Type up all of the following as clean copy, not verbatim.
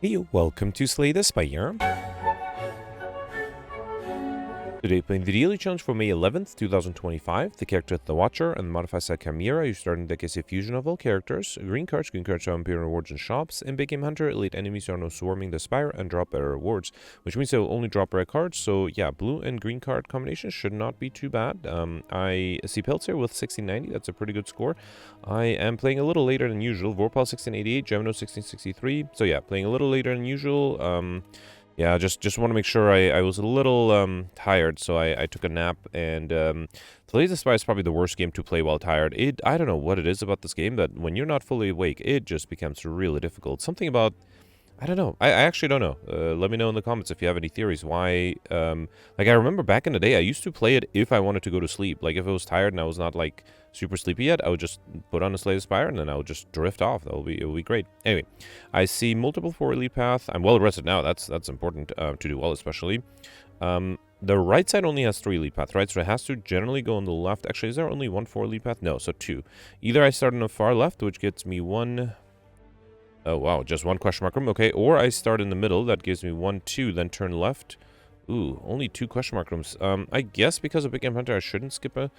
Hey, welcome to Slay the Spire. Today playing the daily challenge for May 11th, 2025. The character The Watcher and the modifier set Chimera. Your starting deck is a fusion of all characters. Green cards are appear in rewards and shops. In Big Game Hunter, elite enemies are now swarming the Spire and drop better rewards, which means they will only drop rare cards. So yeah, blue and green card combination should not be too bad. I see Peltzer with 1690. That's a pretty good score. I am playing a little later than usual. Vorpal 1688, Gemino 1663. So yeah, playing a little later than usual. Yeah, just want to make sure I was a little tired, so I took a nap, and Slay the Spire is probably the worst game to play while tired. I don't know what it is about this game, that when you're not fully awake, it just becomes really difficult. Something about, I don't know. I actually don't know. Let me know in the comments if you have any theories why. Like, I remember back in the day, I used to play it if I wanted to go to sleep. Like, if I was tired and I was not, like, super sleepy yet, I would just put on a Slay the Spire and then I would just drift off. It will be great. Anyway, I see multiple 4 elite path. I'm well rested now. That's important to do well, especially. The right side only has 3 elite path, right? So it has to generally go on the left. Actually, is there only 1 4 elite path? No, so 2. Either I start on the far left, which gets me 1... Oh, wow, just 1 question mark room. Okay, or I start in the middle. That gives me 1, 2, then turn left. Ooh, only 2 question mark rooms. I guess because of Big Game Hunter, I shouldn't skip an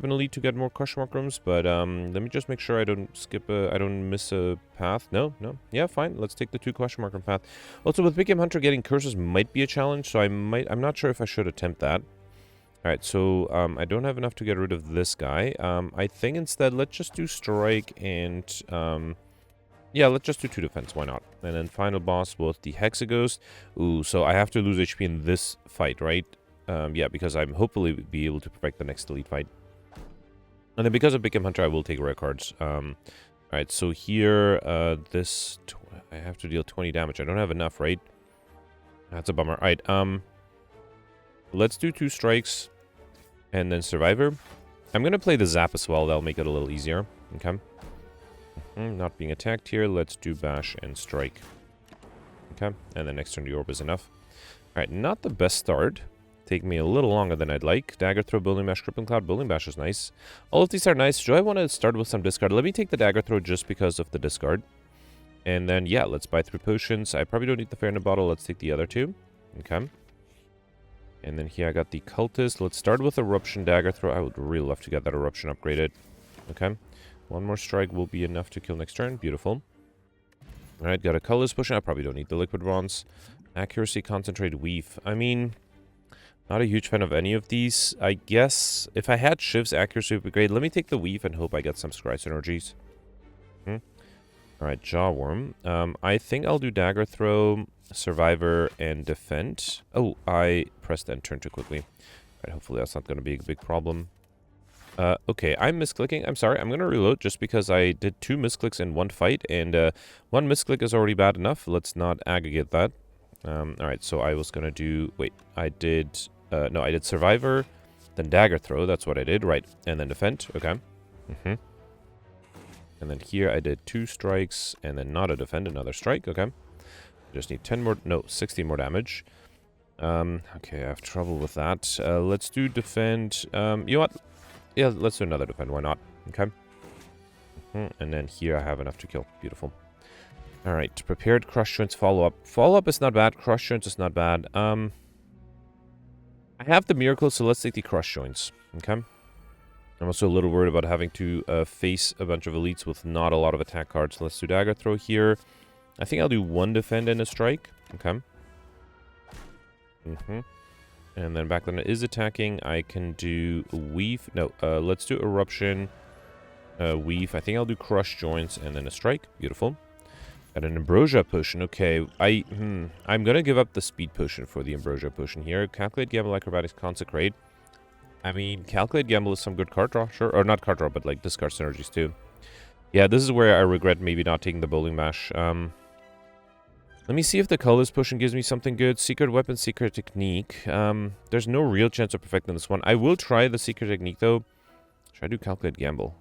elite to get more question mark rooms. But let me just make sure I don't I don't miss a path. No. Yeah, fine. Let's take the 2 question mark room path. Also, with Big Game Hunter, getting curses might be a challenge, so I'm not sure if I should attempt that. All right, so I don't have enough to get rid of this guy. I think instead, let's just do strike and yeah, let's just do 2 defense, why not? And then final boss with the Hexaghost. Ooh, so I have to lose HP in this fight, right? Yeah, because I'm hopefully be able to perfect the next elite fight. And then because of Big Game Hunter, I will take rare cards. Alright, so here, I have to deal 20 damage. I don't have enough, right? That's a bummer. Alright, let's do 2 strikes and then Survivor. I'm going to play the Zap as well. That'll make it a little easier. Okay. Not being attacked here. Let's do bash and strike. Okay, and then next turn the orb is enough. Alright, not the best start. Take me a little longer than I'd like. Dagger throw, building bash, crippling cloud. Building bash is nice. All of these are nice. Do I want to start with some discard? Let me take the dagger throw just because of the discard. And then, yeah, let's buy 3 potions. I probably don't need the fair in the bottle. Let's take the other 2. Okay. And then here I got the cultist. Let's start with eruption dagger throw. I would really love to get that eruption upgraded. Okay. 1 more strike will be enough to kill next turn. Beautiful. Alright, got a colorless potion. I probably don't need the liquid bronze. Accuracy, concentrate, weave. I mean, not a huge fan of any of these. I guess if I had shivs, accuracy would be great. Let me take the weave and hope I get some scry synergies. Alright, jawworm. I think I'll do dagger throw, survivor, and defend. Oh, I pressed end turn too quickly. Alright, hopefully that's not going to be a big problem. Okay, I'm misclicking. I'm sorry. I'm going to reload just because I did 2 misclicks in 1 fight, and 1 misclick is already bad enough. Let's not aggregate that. Alright, so I was going to do... Wait, I did... no, I did Survivor, then Dagger Throw. That's what I did, right. And then Defend. Okay. And then here I did 2 strikes, and then not a Defend, another strike. Okay. Just need 10 more... No, 16 more damage. Okay, I have trouble with that. Let's do Defend. You know what? Yeah, let's do another defend. Why not? Okay. And then here I have enough to kill. Beautiful. Alright. Prepared crush joints follow-up. Follow-up is not bad. Crush joints is not bad. I have the miracle, so let's take the crush joints. Okay. I'm also a little worried about having to face a bunch of elites with not a lot of attack cards. Let's do dagger throw here. I think I'll do 1 defend and a strike. Okay. And then back then it is attacking. I can do weave. No, let's do eruption, weave. I think I'll do crush joints and then a strike. Beautiful. Got an ambrosia potion. Okay, I'm gonna give up the speed potion for the ambrosia potion here. Calculate, gamble, acrobatics, consecrate. I mean, calculate, gamble is some good card draw, sure, or not card draw, but like discard synergies too. Yeah, this is where I regret maybe not taking the bowling bash. Let me see if the colorless potion gives me something good. Secret weapon, secret technique. There's no real chance of perfecting this one. I will try the secret technique, though. Should I do calculate gamble?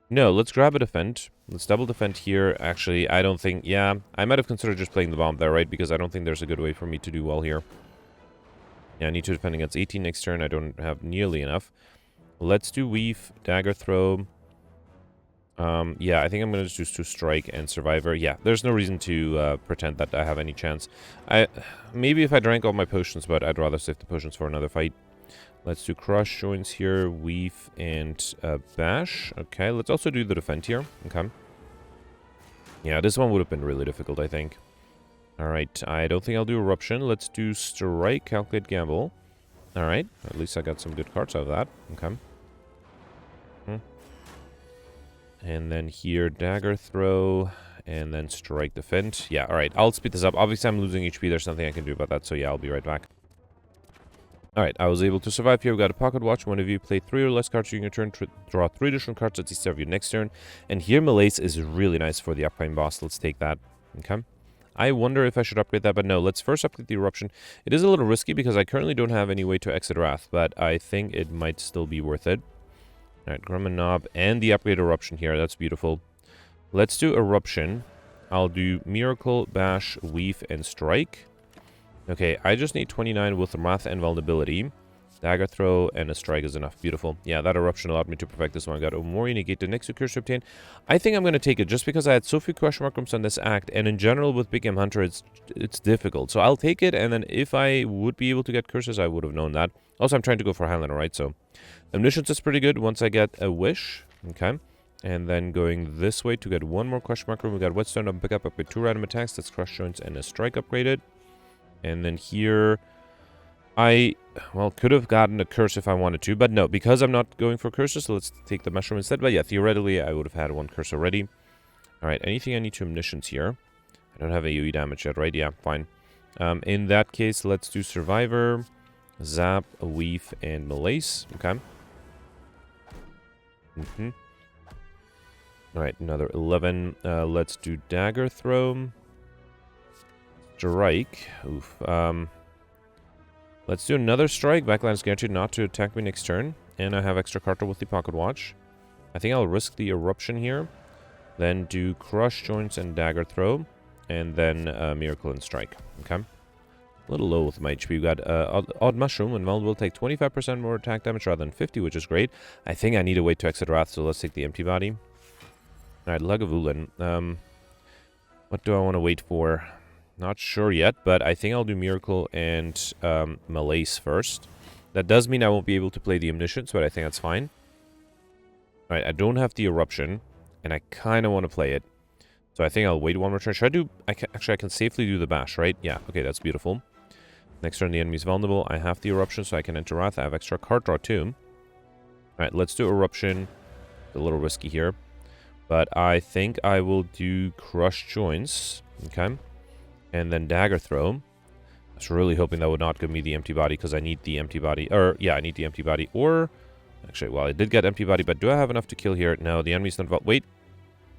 No, let's grab a defend. Let's double defend here. Actually, I don't think... Yeah, I might have considered just playing the bomb there, right? Because I don't think there's a good way for me to do well here. Yeah, I need to defend against 18 next turn. I don't have nearly enough. Let's do weave, dagger throw. Yeah, I think I'm gonna just choose to strike and survivor. Yeah, there's no reason to pretend that I have any chance. Maybe if I drank all my potions, but I'd rather save the potions for another fight. Let's do crush joints here, weave, and bash. Okay, let's also do the defend here. Okay. Yeah, this one would have been really difficult, I think. Alright, I don't think I'll do eruption. Let's do strike, calculate, gamble. Alright, at least I got some good cards out of that. Okay. And then here, dagger throw, and then strike, defend. Yeah, alright, I'll speed this up. Obviously, I'm losing HP. There's nothing I can do about that, so yeah, I'll be right back. Alright, I was able to survive here. We got a pocket watch. One of you play 3 or less cards during your turn. Draw 3 additional cards at the start of your next turn. And here, Malaise is really nice for the upcoming boss. Let's take that. Okay. I wonder if I should upgrade that, but no. Let's first upgrade the Eruption. It is a little risky because I currently don't have any way to exit Wrath, but I think it might still be worth it. Alright, Grum and Knob, and the upgrade Eruption here. That's beautiful. Let's do Eruption. I'll do Miracle, Bash, Weave, and Strike. Okay, I just need 29 with Wrath and Vulnerability. Dagger Throw and a Strike is enough. Beautiful. Yeah, that Eruption allowed me to perfect this one. I got Omori, negate the next 2 curse to obtain. I think I'm going to take it just because I had so few question mark rooms on this act, and in general with Big M Hunter, it's difficult. So I'll take it, and then if I would be able to get curses, I would have known that. Also, I'm trying to go for Highlander, right? So Omniscience is pretty good once I get a Wish. Okay. And then going this way to get 1 more question mark room. We got Whetstone up, pick up with 2 random attacks. That's Crush Joints and a Strike upgraded. And then here, I, well, could have gotten a curse if I wanted to, but no, because I'm not going for curses, so let's take the mushroom instead. But yeah, theoretically, I would have had 1 curse already. Alright, anything I need to omniscience here? I don't have AoE damage yet, right? Yeah, fine. In that case, let's do Survivor, Zap, Weave, and Malaise. Okay. Alright, another 11. Let's do Dagger Throw. Strike. Oof. Let's do another strike. Backline is guaranteed not to attack me next turn. And I have extra Carter with the Pocket Watch. I think I'll risk the Eruption here. Then do Crush Joints and Dagger Throw. And then Miracle and Strike. Okay. A little low with my HP. We got Odd Mushroom. When Vulnerable will take 25% more attack damage rather than 50, which is great. I think I need a way to exit Wrath, so let's take the Empty Body. Alright, Lagavulin. What do I want to wait for? Not sure yet, but I think I'll do Miracle and Malaise first. That does mean I won't be able to play the Omniscience, but I think that's fine. Alright, I don't have the Eruption, and I kind of want to play it. So I think I'll wait 1 more turn. Should I do... Actually, I can safely do the Bash, right? Yeah, okay, that's beautiful. Next turn, the enemy's vulnerable. I have the Eruption, so I can enter Wrath. I have extra card draw, too. Alright, let's do Eruption. It's a little risky here. But I think I will do Crush Joints. Okay. And then Dagger Throw. I was really hoping that would not give me the Empty Body because I need the Empty Body. Or, yeah, I need the Empty Body. Or, actually, well, I did get Empty Body, but do I have enough to kill here? No, the enemy's not... Wait.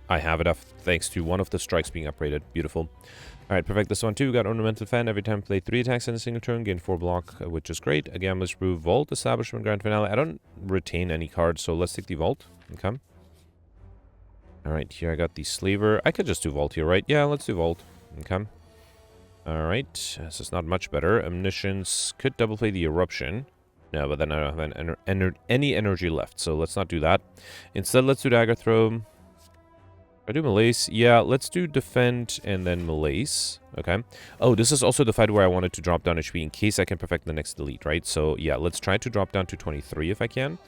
I have enough thanks to one of the strikes being upgraded. Beautiful. Alright, perfect. This one too. Got Ornamental Fan. Every time play 3 attacks in a single turn, gain 4 block, which is great. A Gambler's Brew, Vault, Establishment, Grand Finale. I don't retain any cards, so let's take the Vault. Okay. Alright, here I got the Slaver. I could just do Vault here, right? Yeah, let's do Vault. Okay. Alright, this is not much better. Omniscience could double play the Eruption. No, but then I don't have any energy left, so let's not do that. Instead, let's do Dagger Throw. I do Malaise. Yeah, let's do Defend and then Malaise. Okay. Oh, this is also the fight where I wanted to drop down HP in case I can perfect the next delete, right? So, yeah, let's try to drop down to 23 if I can.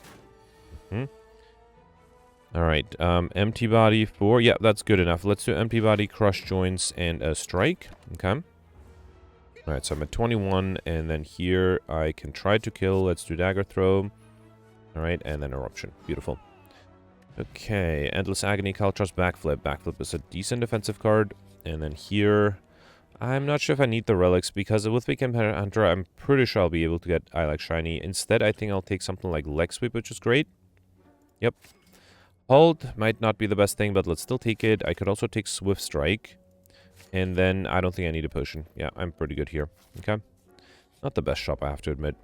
Alright, Empty Body for... Yeah, that's good enough. Let's do Empty Body, Crush Joints, and a Strike. Okay. Alright, so I'm at 21, and then here I can try to kill. Let's do Dagger Throw. Alright, and then Eruption. Beautiful. Okay, Endless Agony, Caltros, Backflip. Backflip is a decent defensive card. And then here, I'm not sure if I need the relics, because with Big M Hunter, I'm pretty sure I'll be able to get I Like Shiny. Instead, I think I'll take something like Leg Sweep, which is great. Yep. Hold might not be the best thing, but let's still take it. I could also take Swift Strike. And then I don't think I need a potion. Yeah, I'm pretty good here. Okay. Not the best shop, I have to admit.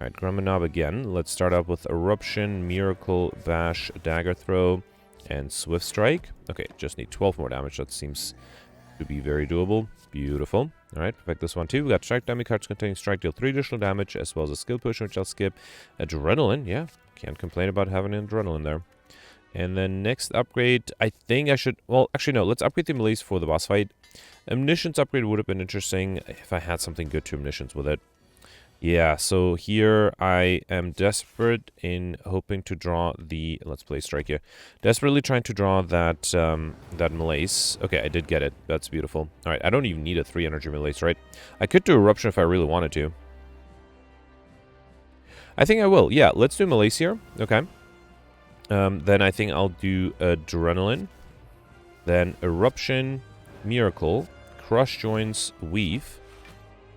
Alright, Grummanab again. Let's start out with Eruption, Miracle, Bash, Dagger Throw, and Swift Strike. Okay, just need 12 more damage. That seems to be very doable. Beautiful. Alright, perfect this one too. We got Strike dummy cards containing Strike, deal 3 additional damage, as well as a skill potion, which I'll skip. Adrenaline, yeah. Can't complain about having an Adrenaline there. And then next upgrade, I think I should... Well, actually, no. Let's upgrade the melees for the boss fight. Omniscience upgrade would have been interesting if I had something good to Omniscience with it. Yeah, so here I am desperate in hoping to draw the... Let's play strike here. Desperately trying to draw that that melees. Okay, I did get it. That's beautiful. Alright, I don't even need a 3 energy melees, right? I could do Eruption if I really wanted to. I think I will. Yeah, let's do melees here. Okay. Then I think I'll do Adrenaline. Then Eruption, Miracle, Crush Joints, Weave.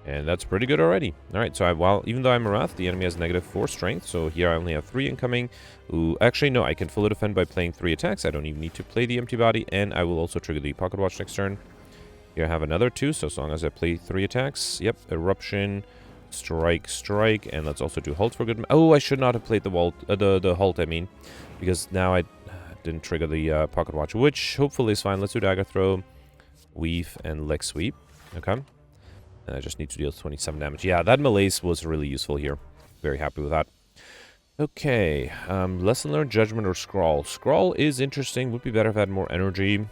And that's pretty good already. Alright, so even though I'm a Wrath, the enemy has -4 strength. So here I only have 3 incoming. Ooh, actually, no, I can fully defend by playing 3 attacks. I don't even need to play the Empty Body. And I will also trigger the Pocket Watch next turn. Here I have another 2, so as long as I play 3 attacks. Yep, Eruption, Strike, Strike. And let's also do Halt for good. Oh, I should not have played the Halt, I mean. Because now I didn't trigger the Pocket Watch, which hopefully is fine. Let's do Dagger Throw, Weave, and Leg Sweep. Okay. And I just need to deal 27 damage. Yeah, that melees was really useful here. Very happy with that. Okay. Lesson Learned, Judgment, or Scrawl. Scrawl is interesting. Would be better if I had more energy.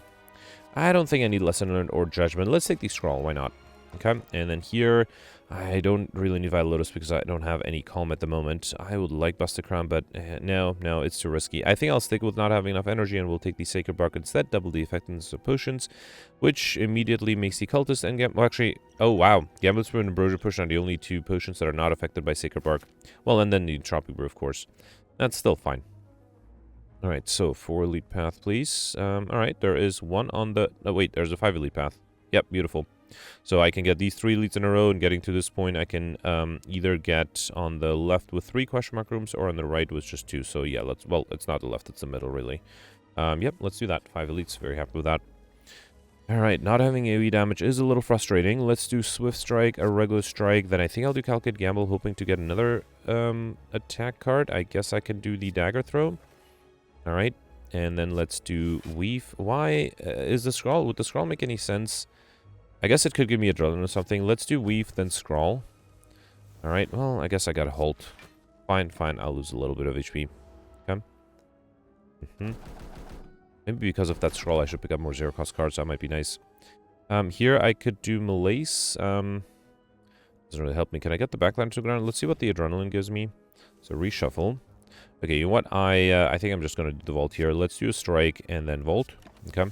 I don't think I need Lesson Learned or Judgment. Let's take the Scrawl. Why not? Okay. And then here, I don't really need Vital Lotus because I don't have any Calm at the moment. I would like Busted Crown, but no, it's too risky. I think I'll stick with not having enough energy and we'll take the Sacred Bark instead. Double the effectiveness of potions, which immediately makes the Cultist and Well, actually, oh wow. Gambler's Brew and Ambrosia Potion are the only 2 potions that are not affected by Sacred Bark. Well, and then the Tropic Brew, of course. That's still fine. Alright, so 4 Elite Path, please. Alright, there is one on the... Oh, wait, there's a 5 Elite Path. Yep, beautiful. So I can get these 3 elites in a row, and getting to this point, I can either get on the left with 3 question mark rooms, or on the right with just 2. So yeah, well, it's not the left, it's the middle, really. Yep, let's do that. 5 elites, very happy with that. Alright, not having AoE damage is a little frustrating. Let's do Swift Strike, a regular strike, then I think I'll do Calculate Gamble, hoping to get another attack card. I guess I can do the Dagger Throw. Alright, and then let's do Weave. Why is the Scrawl? Would the Scrawl make any sense? I guess it could give me Adrenaline or something. Let's do Weave, then Scrawl. Alright, well, I guess I gotta Halt. Fine, I'll lose a little bit of HP. Okay. Maybe because of that Scrawl, I should pick up more zero-cost cards. That might be nice. Here, I could do Melees. Doesn't really help me. Can I get the backline to the ground? Let's see what the Adrenaline gives me. So, reshuffle. Okay, you know what? I think I'm just gonna do the Vault here. Let's do a Strike, and then Vault. Okay.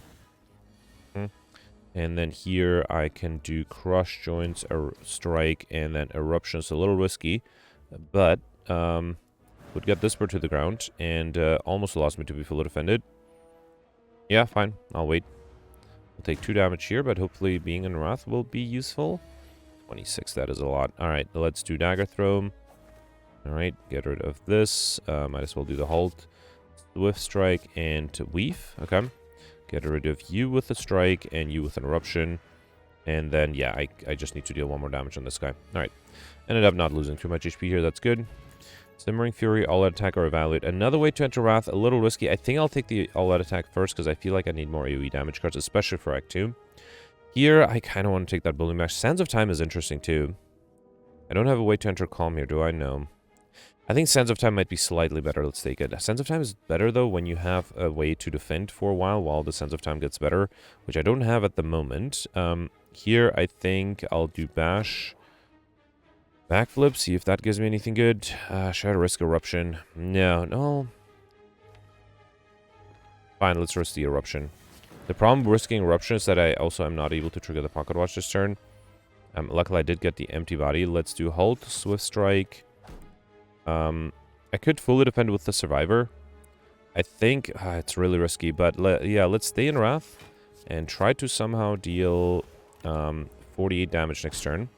And then here I can do Crush Joints, or Strike, and then Eruption. It's a little risky, but would get this bird to the ground, and almost allows me to be fully defended. Yeah, fine. I'll wait. I'll take 2 damage here, but hopefully being in Wrath will be useful. 26, that is a lot. Alright, let's do Dagger Throw. Alright, get rid of this. Might as well do the Halt. Swift Strike, and Weave. Okay. Get rid of you with a Strike, and you with an Eruption. And then, yeah, I just need to deal 1 more damage on this guy. Alright. Ended up not losing too much HP here. That's good. Simmering Fury, All-Out Attack, or Evaluate. Another way to enter Wrath. A little risky. I think I'll take the All-Out Attack first, because I feel like I need more AoE damage cards, especially for Act 2. Here, I kind of want to take that Building Mash. Sands of Time is interesting, too. I don't have a way to enter Calm here, do I? No. I think Sands of Time might be slightly better. Let's take it. Sands of Time is better, though, when you have a way to defend for a while the Sands of Time gets better, which I don't have at the moment. Here, I think I'll do Bash. Backflip, see if that gives me anything good. Should I risk Eruption? No. Fine, let's risk the Eruption. The problem with risking Eruption is that I also am not able to trigger the Pocket Watch this turn. Luckily, I did get the Empty Body. Let's do Halt, Swift Strike. I could fully defend with the Survivor. I think it's really risky, but yeah, let's stay in Wrath and try to somehow deal 48 damage next turn.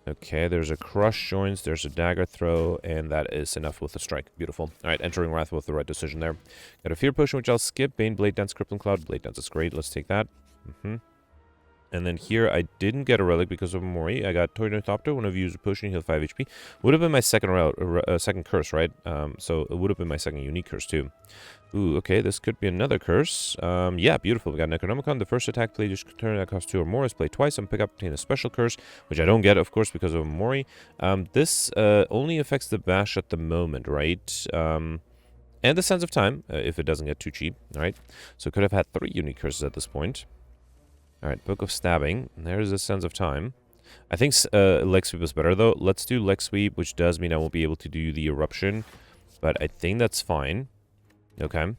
Okay, there's a Crush Joints, there's a Dagger Throw, and that is enough with the Strike. Beautiful. Alright, entering Wrath with the right decision there. Got a Fear Potion, which I'll skip. Bane, Blade Dance, Crippling Cloud. Blade Dance is great. Let's take that. And then here, I didn't get a Relic because of Mori. I got Toynothopter. When I've used a potion, heal 5 HP. Would have been my second curse, right? So it would have been my second unique curse, too. Ooh, okay, this could be another curse. Yeah, beautiful. We got Necronomicon. The first attack played each turn that costs 2 or more is played twice and pick up obtain a special curse, which I don't get, of course, because of Mori. This only affects the Bash at the moment, right? And the Sands of Time, if it doesn't get too cheap. Alright, so could have had 3 unique curses at this point. Alright, Book of Stabbing. There's the Sands of Time. I think Leg Sweep is better, though. Let's do Leg Sweep, which does mean I won't be able to do the Eruption. But I think that's fine. Okay.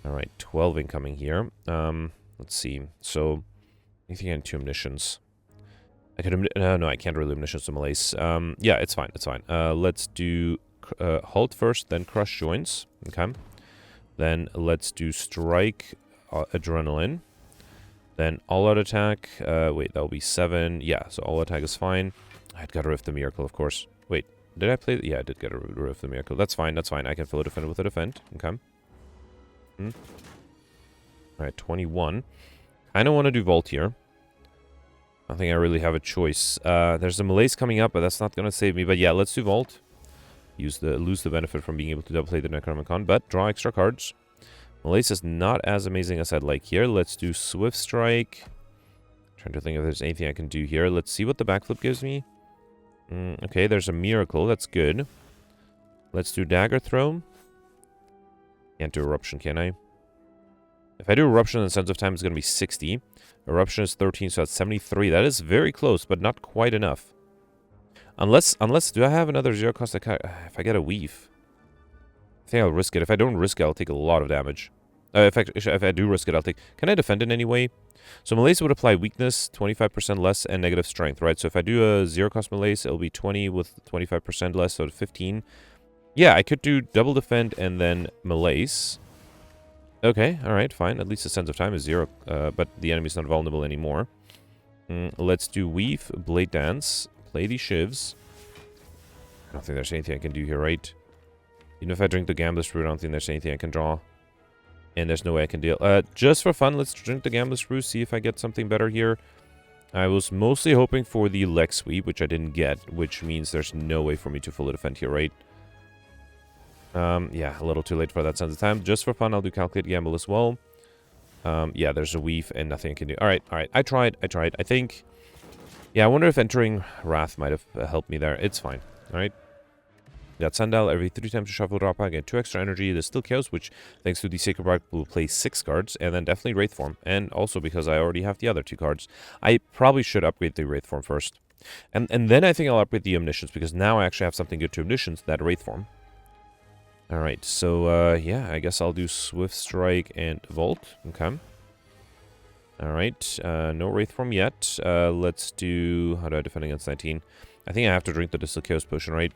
Alright, 12 incoming here. Let's see. So, anything into Omniscience? I could... no, I can't really Omniscience to Malaise. Yeah, it's fine, it's fine. Let's do Halt first, then Crush Joints. Okay. Then let's do Strike, Adrenaline. Then All-Out Attack. Wait, that'll be 7. Yeah, so All Attack is fine. I'd got to Rift the Miracle, of course. Wait, did I play? Yeah, I did get a Rift the Miracle. That's fine, that's fine. I can fill a defend with a defend. Okay. Alright, 21. I don't want to do Vault here. I don't think I really have a choice. There's a Malaise coming up, but that's not going to save me. But yeah, let's do Vault. Lose the benefit from being able to double play the Necronomicon, but draw extra cards. Malaise is not as amazing as I'd like here. Let's do Swift Strike. Trying to think if there's anything I can do here. Let's see what the backflip gives me. Okay, there's a Miracle. That's good. Let's do Dagger Throw. Can't do Eruption, can I? If I do Eruption in the Sense of Time, it's going to be 60. Eruption is 13, so that's 73. That is very close, but not quite enough. Unless, do I have another 0 cost? If I get a Weave. I think I'll risk it. If I don't risk it, I'll take a lot of damage. If I do risk it, I'll take... Can I defend in any way? So Malaise would apply weakness, 25% less, and negative strength, right? So if I do a 0 cost Malaise, it'll be 20 with 25% less, so 15. Yeah, I could do double defend and then Malaise. Okay, alright, fine. At least the Sense of Time is 0, but the enemy's not vulnerable anymore. Let's do Weave, Blade Dance, play these Shivs. I don't think there's anything I can do here, right? Even if I drink the Gambler's Brew, I don't think there's anything I can draw. And there's no way I can deal. Just for fun, let's drink the Gambler's Brew, see if I get something better here. I was mostly hoping for the Leg Sweep, which I didn't get, which means there's no way for me to fully defend here, right? Yeah, a little too late for that Sense of Time. Just for fun, I'll do Calculate Gamble as well. Yeah, there's a Weave and nothing I can do. Alright, alright. I tried. I think... Yeah, I wonder if entering Wrath might have helped me there. It's fine. Alright. Got Sundial. Every 3 times you shuffle drop, I get 2 extra energy. There's still Chaos, which, thanks to the Sacred Bark, will play 6 cards. And then definitely Wraith Form. And also because I already have the other 2 cards. I probably should upgrade the Wraith Form first. And then I think I'll upgrade the Omniscience, because now I actually have something good to Omniscience, that Wraith Form. Alright, so, yeah, I guess I'll do Swift Strike and Vault. Okay. Alright, no Wraith Form yet. Let's do... How do I defend against 19? I think I have to drink the Distilled Chaos Potion, right?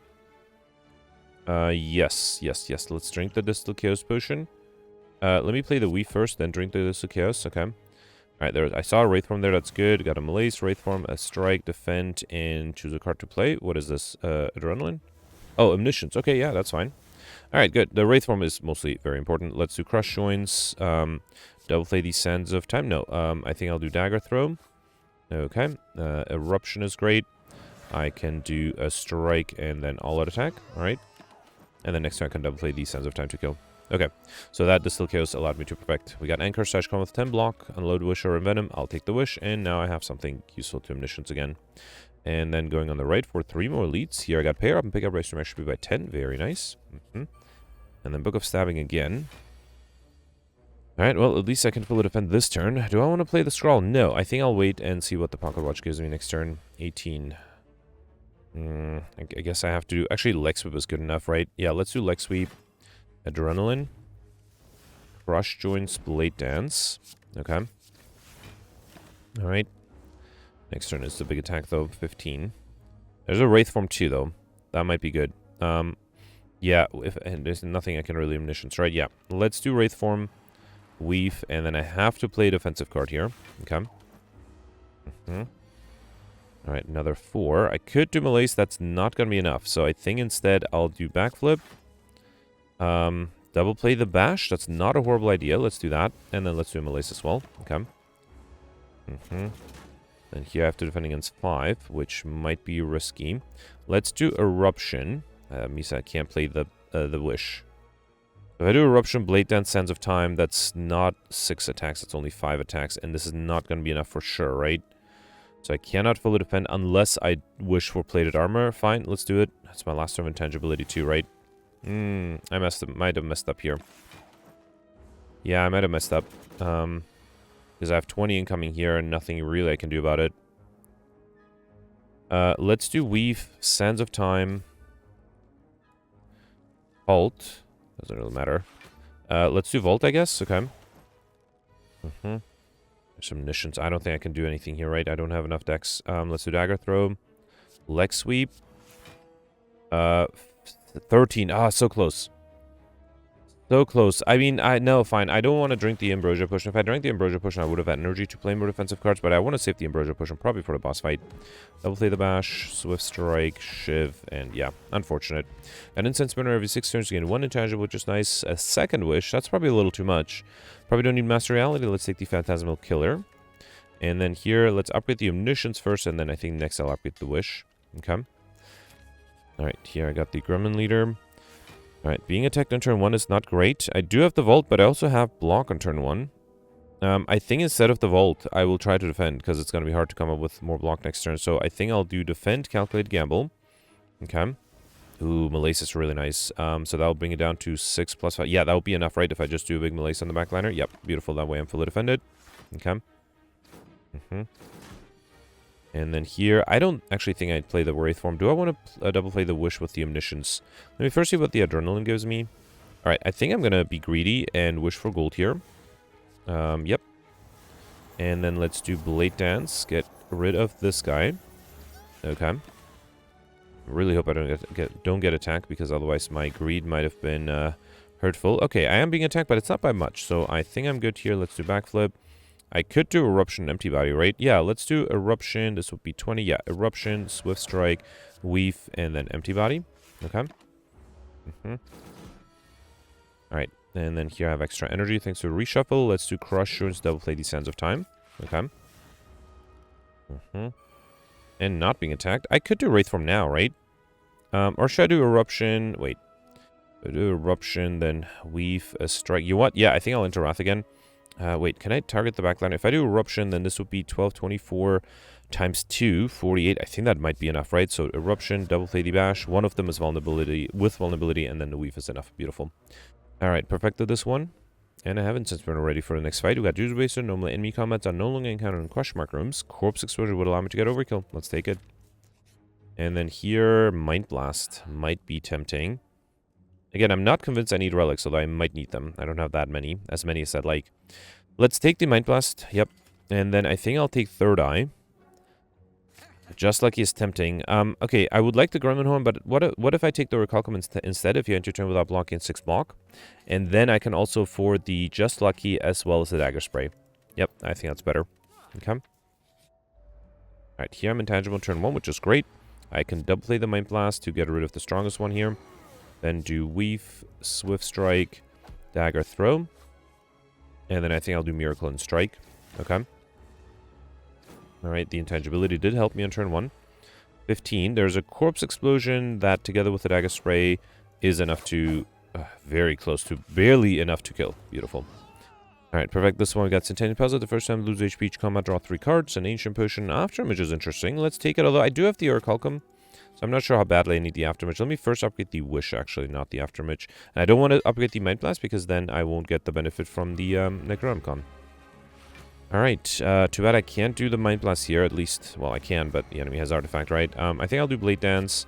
Yes. Let's drink the Distilled Chaos Potion. Let me play the Weave first, then drink the Distilled Chaos. Okay. Alright, there. I saw a Wraith Form there. That's good. Got a Malaise, Wraith Form, a Strike, Defend, and choose a card to play. What is this? Adrenaline? Oh, Omniscience. Okay, yeah, that's fine. Alright, good. The Wraith Form is mostly very important. Let's do Crush Joints. Double play these Sands of Time. No, I think I'll do Dagger Throw. Okay. Eruption is great. I can do a Strike and then All-Out Attack. Alright. And then next turn I can double play these Sands of Time to kill. Okay. So that Distilled Chaos allowed me to perfect. We got Anchor, Sash, come with 10 block, Unload Wish or Envenom. I'll take the Wish, and now I have something useful to Omniscience again. And then going on the right for 3 more elites. Here I got Pair Up and Pick Up Race to Max should be by 10. Very nice. And then Book of Stabbing again. Alright, well, at least I can fully defend this turn. Do I want to play the Scrawl? No, I think I'll wait and see what the Pocket Watch gives me next turn. 18. I guess I have to... Actually, Leg Sweep is good enough, right? Yeah, let's do Leg Sweep. Adrenaline. Crush Joints, Blade Dance. Okay. Alright. Next turn is the big attack, though. 15. There's a Wraith Form, too, though. That might be good. Yeah, and there's nothing I can really Omniscience, right? Yeah. Let's do Wraith Form, Weave, and then I have to play a defensive card here. Okay. Alright, another 4. I could do Malaise. That's not going to be enough. So I think instead I'll do Backflip. Double play the Bash. That's not a horrible idea. Let's do that. And then let's do Malaise as well. Okay. And here I have to defend against 5, which might be risky. Let's do Eruption. Means I can't play the Wish. If I do Eruption, Blade Dance, Sands of Time, that's not 6 attacks. It's only 5 attacks. And this is not going to be enough for sure, right? So I cannot fully defend unless I wish for Plated Armor. Fine, let's do it. That's my last turn of Intangibility too, right? I might have messed up here. Yeah, I might have messed up. Because I have 20 incoming here and nothing really I can do about it. Let's do Weave, Sands of Time, Vault. Doesn't really matter. Let's do Vault, I guess. Okay. There's some Omniscience. I don't think I can do anything here, right? I don't have enough decks. Let's do Dagger Throw. Leg Sweep. 13. Ah, so close. So close. I mean, no, fine. I don't want to drink the Ambrosia Potion. If I drank the Ambrosia Potion, I would have had energy to play more defensive cards, but I want to save the Ambrosia Potion probably for the boss fight. Double play the Bash, Swift Strike, Shiv, and yeah, unfortunate. An Incense Spinner every 6 turns to gain 1 intangible, which is nice. A second Wish, that's probably a little too much. Probably don't need Master Reality. Let's take the Phantasmal Killer. And then here, let's upgrade the Omniscience first, and then I think next I'll upgrade the Wish. Okay. Alright, here I got the Gremlin Leader. Alright, being attacked on turn 1 is not great. I do have the Vault, but I also have Block on turn 1. I think instead of the Vault, I will try to defend, because it's going to be hard to come up with more block next turn. So I think I'll do Defend, Calculate, Gamble. Okay. Ooh, Malaise is really nice. So that'll bring it down to 6 plus 5. Yeah, that will be enough, right, if I just do a big Malaise on the backliner? Yep, beautiful. That way I'm fully defended. Okay. And then here, I don't actually think I'd play the Wraith form. Do I want to double play the Wish with the Omniscience? Let me first see what the Adrenaline gives me. Alright, I think I'm going to be greedy and wish for gold here. Yep. And then let's do Blade Dance. Get rid of this guy. Okay. Really hope I don't get attacked, because otherwise my greed might have been hurtful. Okay, I am being attacked, but it's not by much. So I think I'm good here. Let's do Backflip. I could do Eruption, Empty Body, right? Yeah, let's do Eruption. This would be 20. Yeah, Eruption, Swift Strike, Weave, and then Empty Body. Okay. Alright, and then here I have extra energy thanks to Reshuffle. Let's do Crush Runes, double play the Sands of Time. Okay. And not being attacked. I could do Wraith Form now, right? Or should I do Eruption? Wait. I do Eruption, then Weave, a Strike. You what? Yeah, I think I'll enter Wrath again. Wait, can I target the backline? If I do Eruption, then this would be 12, 24 times 2, 48. I think that might be enough, right? So Eruption, double play the Bash. One of them is vulnerability, and then the Weave is enough. Beautiful. Alright, perfected this one. And I have Incense Burner ready for the next fight. We got User Baser, normal enemy combats are no longer encountered in question mark rooms. Corpse Exposure would allow me to get Overkill. Let's take it. And then here, Mind Blast might be tempting. Again, I'm not convinced I need relics, although I might need them. I don't have that many, as many as I'd like. Let's take the Mind Blast. Yep. And then I think I'll take Third Eye. Just Lucky is tempting. Okay, I would like the Gremlin Horn, but what if I take the Recalcum instead, if you enter turn without blocking 6 block? And then I can also afford the Just Lucky as well as the Dagger Spray. Yep, I think that's better. Okay. Alright, here I'm intangible turn 1, which is great. I can double play the Mind Blast to get rid of the strongest one here. Then do Weave, Swift Strike, Dagger Throw. And then I think I'll do Miracle and Strike. Okay. Alright, the intangibility did help me on turn 1. 15. There's a Corpse Explosion that, together with the Dagger Spray, is enough to... very close to... barely enough to kill. Beautiful. Alright, perfect. This one we got Centennial Puzzle. The first time lose HP each combat, draw 3 cards. An Ancient Potion. Afterimage is interesting. Let's take it, although I do have the Orichalcum. So I'm not sure how badly I need the Afterimage. Let me first upgrade the Wish, actually, not the Afterimage. And I don't want to upgrade the Mind Blast, because then I won't get the benefit from the Necronomicon. Alright, too bad I can't do the Mind Blast here, at least. Well, I can, but the enemy has Artifact, right? I think I'll do Blade Dance,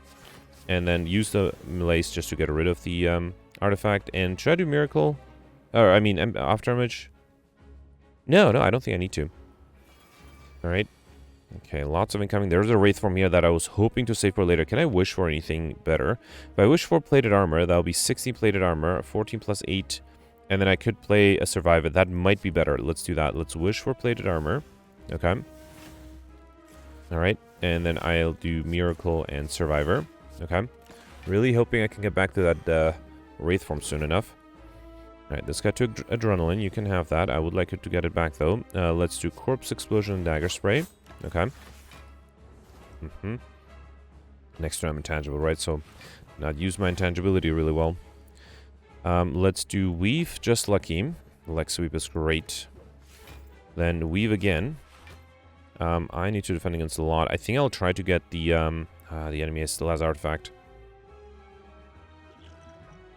and then use the Malaise just to get rid of the Artifact. And should I do Miracle? Or, I mean, Afterimage? No, I don't think I need to. Alright. Okay, lots of incoming. There's a Wraith form here that I was hoping to save for later. Can I wish for anything better? If I wish for Plated Armor, that'll be 16 Plated Armor, 14 plus 8, and then I could play a Survivor. That might be better. Let's do that. Let's wish for Plated Armor. Okay. Alright, and then I'll do Miracle and Survivor. Okay. Really hoping I can get back to that Wraith form soon enough. Alright, this guy took Adrenaline. You can have that. I would like it to get it back, though. Let's do Corpse Explosion and Dagger Spray. Okay. Next turn I'm intangible, right? So, not use my intangibility really well. Let's do Weave, Just Lucky. Leg Sweep is great. Then Weave again. I need to defend against a lot. I think I'll try to get the enemy still has Artifact.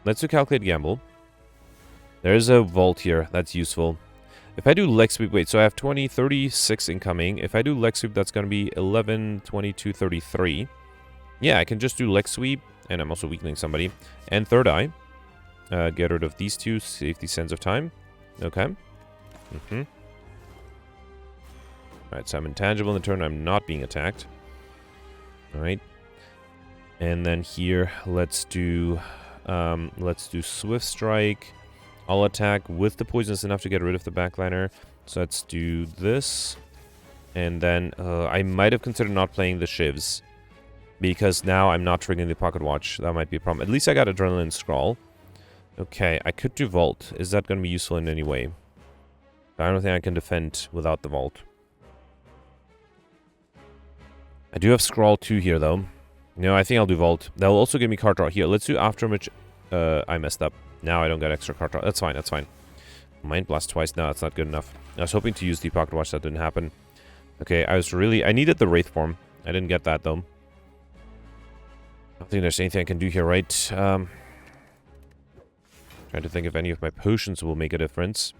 Let's do calculate gamble. There's a vault here. That's useful. If I do leg sweep, wait, so I have 20, 36 incoming. If I do leg sweep, that's going to be 11, 22, 33. Yeah, I can just do leg sweep, and I'm also weakening somebody. And third eye. Get rid of these two, save the Sands of Time. Okay. Alright, so I'm intangible in the turn. I'm not being attacked. Alright. And then here, let's do Swift Strike. I'll attack with the poisonous enough to get rid of the backliner. So let's do this. And then I might have considered not playing the shivs. Because now I'm not triggering the pocket watch. That might be a problem. At least I got Adrenaline Scrawl. Okay, I could do Vault. Is that going to be useful in any way? I don't think I can defend without the Vault. I do have Scrawl 2 here, though. No, I think I'll do Vault. That will also give me card draw. Here, let's do Afterimage. I messed up. Now I don't get extra card draw. That's fine, that's fine. Mind Blast twice. No, that's not good enough. I was hoping to use the Pocket Watch. That didn't happen. Okay, I needed the Wraith form. I didn't get that, though. I don't think there's anything I can do here, right? Trying to think if any of my potions will make a difference.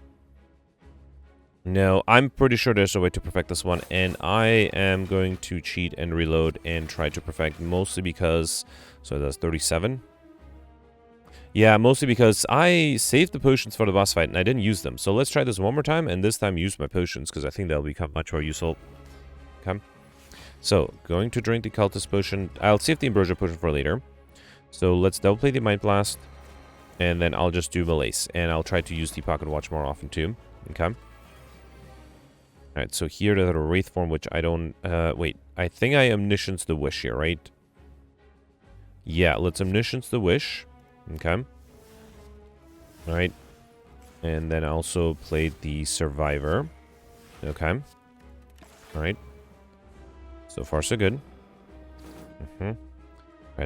No, I'm pretty sure there's a way to perfect this one, and I am going to cheat and reload and try to perfect, mostly because... So that's 37. Yeah, mostly because I saved the potions for the boss fight, and I didn't use them. So let's try this one more time, and this time use my potions, because I think they'll become much more useful. Okay. So, going to drink the Cultist Potion. I'll save the Ambrosia Potion for later. So let's double play the Mind Blast, and then I'll just do Malaise, and I'll try to use the Pocket Watch more often too. Okay. Alright, so here there's a Wraith form, which I don't... wait, I think I Omniscience the Wish here, right? Yeah, let's Omniscience the Wish. Okay. Alright. And then I also played the Survivor. Okay. Alright. So far, so good. Alright,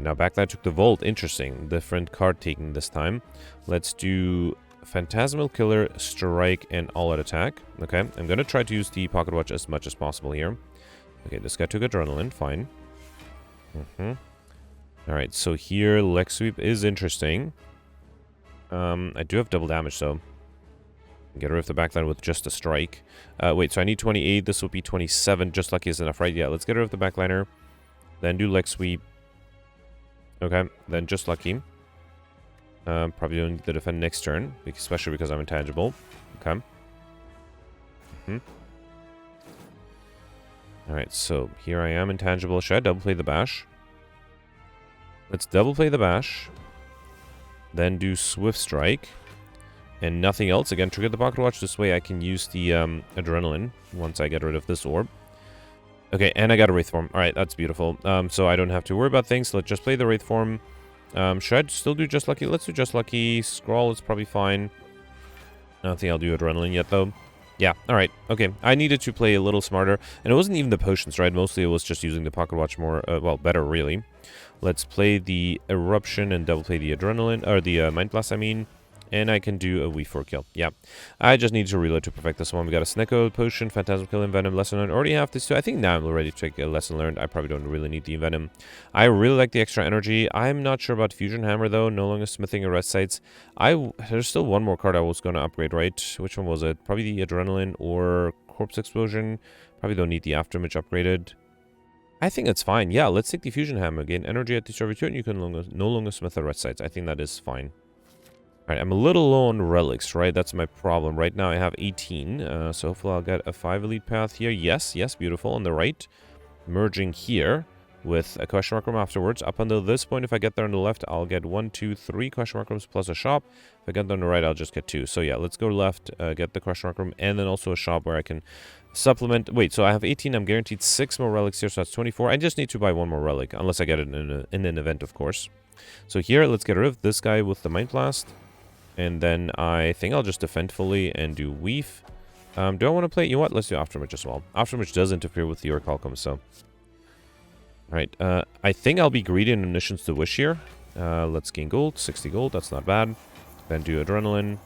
now Backlight took the Volt. Interesting. Different card taking this time. Let's do... Phantasmal Killer, Strike, and All-Out Attack. Okay, I'm going to try to use the Pocket Watch as much as possible here. Okay, this guy took Adrenaline. Fine. Alright, so here, Leg Sweep is interesting. I do have double damage, so... Get rid of the backline with just a Strike. Wait, so I need 28. This will be 27. Just Lucky is enough, right? Yeah, let's get rid of the backliner. Then do Leg Sweep. Okay, then Just Lucky. Probably don't need to defend next turn, especially because I'm intangible. Okay. Alright, so here I am intangible. Should I double play the Bash? Let's double play the Bash. Then do Swift Strike. And nothing else. Again, trigger the Pocket Watch. This way I can use the Adrenaline once I get rid of this orb. Okay, and I got a Wraith form. Alright, that's beautiful. So I don't have to worry about things. Let's just play the Wraith form. Should I still do Just Lucky? Let's do Just Lucky. Scroll is probably fine. I don't think I'll do Adrenaline yet, though. Yeah, alright. Okay, I needed to play a little smarter. And it wasn't even the potions, right? Mostly it was just using the Pocket Watch more, well, better, really. Let's play the Eruption and double play the Adrenaline, or the Mind Blast, I mean. And I can do a Weave for a kill. Yeah. I just need to reload to perfect this one. We got a Snecko Potion, Phantasmal Kill, and Venom. Lesson Learned. Already have this two. I think now I'm ready to take a Lesson Learned. I probably don't really need the Venom. I really like the extra energy. I'm not sure about Fusion Hammer, though. No longer smithing arrest sites. There's still one more card I was going to upgrade, right? Which one was it? Probably the Adrenaline or Corpse Explosion. Probably don't need the Afterimage upgraded. I think it's fine. Yeah, let's take the Fusion Hammer again. Energy at the start of your turn. You can no longer smith arrest sites. I think that is fine. Alright, I'm a little low on relics, right? That's my problem. Right now I have 18, so hopefully I'll get a 5 elite path here. Yes, yes, beautiful. On the right, merging here with a question mark room afterwards. Up until this point, if I get there on the left, I'll get 1, 2, 3 question mark rooms plus a shop. If I get there on the right, I'll just get 2. So yeah, let's go left, get the question mark room, and then also a shop where I can supplement. Wait, so I have 18. I'm guaranteed 6 more relics here, so that's 24. I just need to buy 1 more relic, unless I get it in an event, of course. So here, let's get rid of this guy with the Mind Blast. And then I think I'll just defend fully and do Weave. Do I want to play... You know what? Let's do Afterimage as well. Afterimage does interfere with the Orichalcum, so... Alright, I think I'll be greedy and Omniscience to Wish here. Let's gain gold. 60 gold, that's not bad. Then do Adrenaline.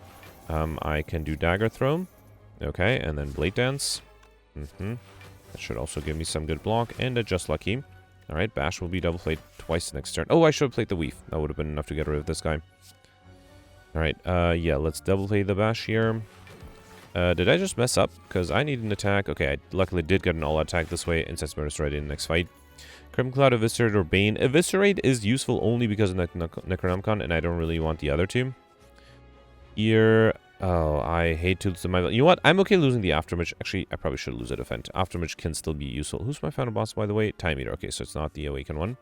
I can do Dagger Throw. Okay, and then Blade Dance. That should also give me some good block. And a Just Lucky. Alright, Bash will be double played twice next turn. Oh, I should have played the Weave. That would have been enough to get rid of this guy. Alright, yeah, let's double play the bash here. Did I just mess up? Because I need an attack. Okay, I luckily did get an all-out attack this way. Incense Burner is ready in the next fight. Crimson Cloud, Eviscerate, or Bane. Eviscerate is useful only because of Necronomicon, and I don't really want the other two. Here... Oh, I hate to lose my... You know what? I'm okay losing the Aftermage. Actually, I probably should lose a defend. Aftermage can still be useful. Who's my final boss, by the way? Time Eater. Okay, so it's not the Awakened one.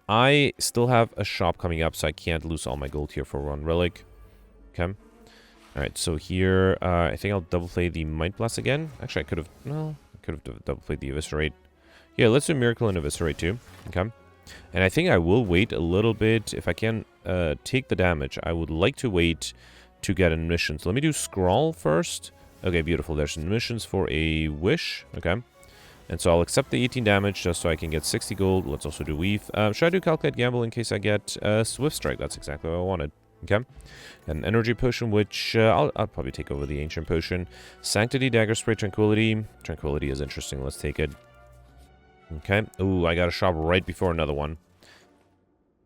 I still have a shop coming up, so I can't lose all my gold here for one relic. Okay. Alright, so here, I think I'll double play the Mind Blast again. Actually, I could have... No, I could have double played the Eviscerate. Yeah, let's do Miracle and Eviscerate too. Okay. And I think I will wait a little bit. If I can take the damage, I would like to wait to get an mission. So let me do Scrawl first. Okay, beautiful. There's missions for a Wish. Okay. And so I'll accept the 18 damage just so I can get 60 gold. Let's also do Weave. Should I do Calculate Gamble in case I get Swift Strike? That's exactly what I wanted. Okay. An Energy Potion, which I'll probably take over the Ancient Potion. Sanctity, Dagger Spray, Tranquility. Tranquility is interesting. Let's take it. Okay. Ooh, I got a shop right before another one.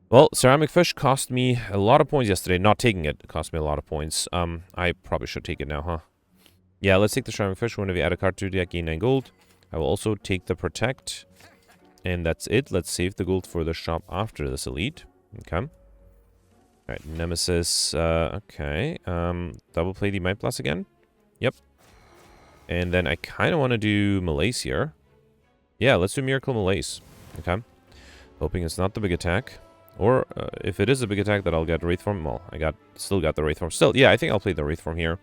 Well, Ceramic Fish cost me a lot of points yesterday. Not taking it cost me a lot of points. I probably should take it now, huh? Yeah, let's take the Ceramic Fish. Whenever you add a card to the deck, gain 9 gold. I will also take the Protect. And that's it. Let's save the gold for the shop after this Elite. Okay. Alright, Nemesis. Okay. Double play the Mind Blast again. Yep. And then I kind of want to do Malaise here. Yeah, let's do Miracle Malaise. Okay. Hoping it's not the big attack. Or if it is a big attack that I'll get Wraith Form. Well, still got the Wraith Form. Still, yeah, I think I'll play the Wraith Form here.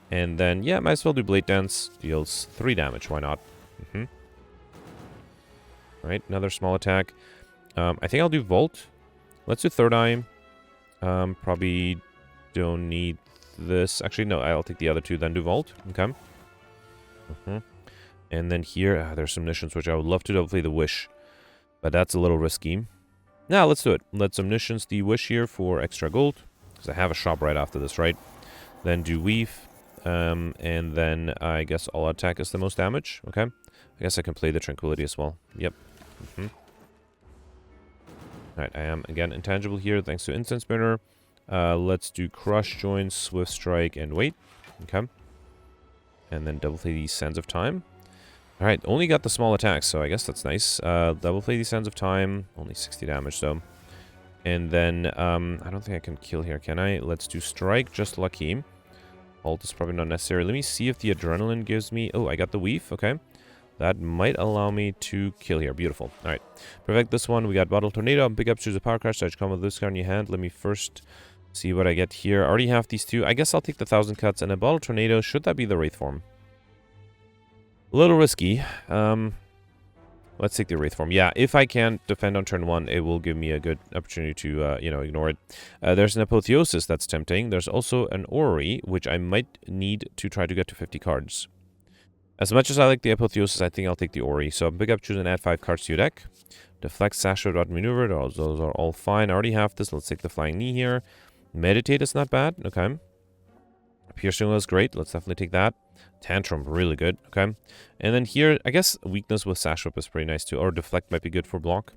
And then, yeah, might as well do Blade Dance. Deals 3 damage. Why not? Alright, another small attack. I think I'll do Volt. Let's do Third Eye. Probably don't need this. Actually, no, I'll take the other two, then do Volt. Okay. And then here, there's some missions which I would love to double play the Wish. But that's a little risky. Now, let's do it. Let's Omniscience the Wish here for extra gold. Because I have a shop right after this, right? Then do Weave. And then I guess all attack is the most damage. Okay. I guess I can play the Tranquility as well. Yep. Alright, I am, again, intangible here thanks to Incense Burner. Let's do Crush, Join, Swift Strike, and Wait. Okay. And then double play the Sands of Time. Alright, only got the small attacks, so I guess that's nice. Double play the Sands of Time. Only 60 damage, though. And then, I don't think I can kill here, can I? Let's do Strike, just lucky. Ult is probably not necessary. Let me see if the Adrenaline gives me... Oh, I got the Weave, okay. That might allow me to kill here. Beautiful. Alright. Perfect this one. We got Bottle Tornado. Pick up, choose a Power Crash. So I just come with this card in your hand. Let me first see what I get here. I already have these two. I guess I'll take the 1,000 Cuts and a Bottle Tornado. Should that be the Wraith Form? A little risky. Let's take the Wraith Form. Yeah, if I can't defend on turn 1, it will give me a good opportunity to, ignore it. There's an Apotheosis that's tempting. There's also an Orrery, which I might need to try to get to 50 cards. As much as I like the Apotheosis, I think I'll take the Orrery. So pick up, choose, and add 5 cards to your deck. Deflect, Sasha, Outmaneuver. Those are all fine. I already have this. Let's take the Flying Knee here. Meditate is not bad. Okay. Piercing is great. Let's definitely take that. Tantrum, really good. Okay. And then here, I guess Weakness with Sash Up is pretty nice too. Or Deflect might be good for block.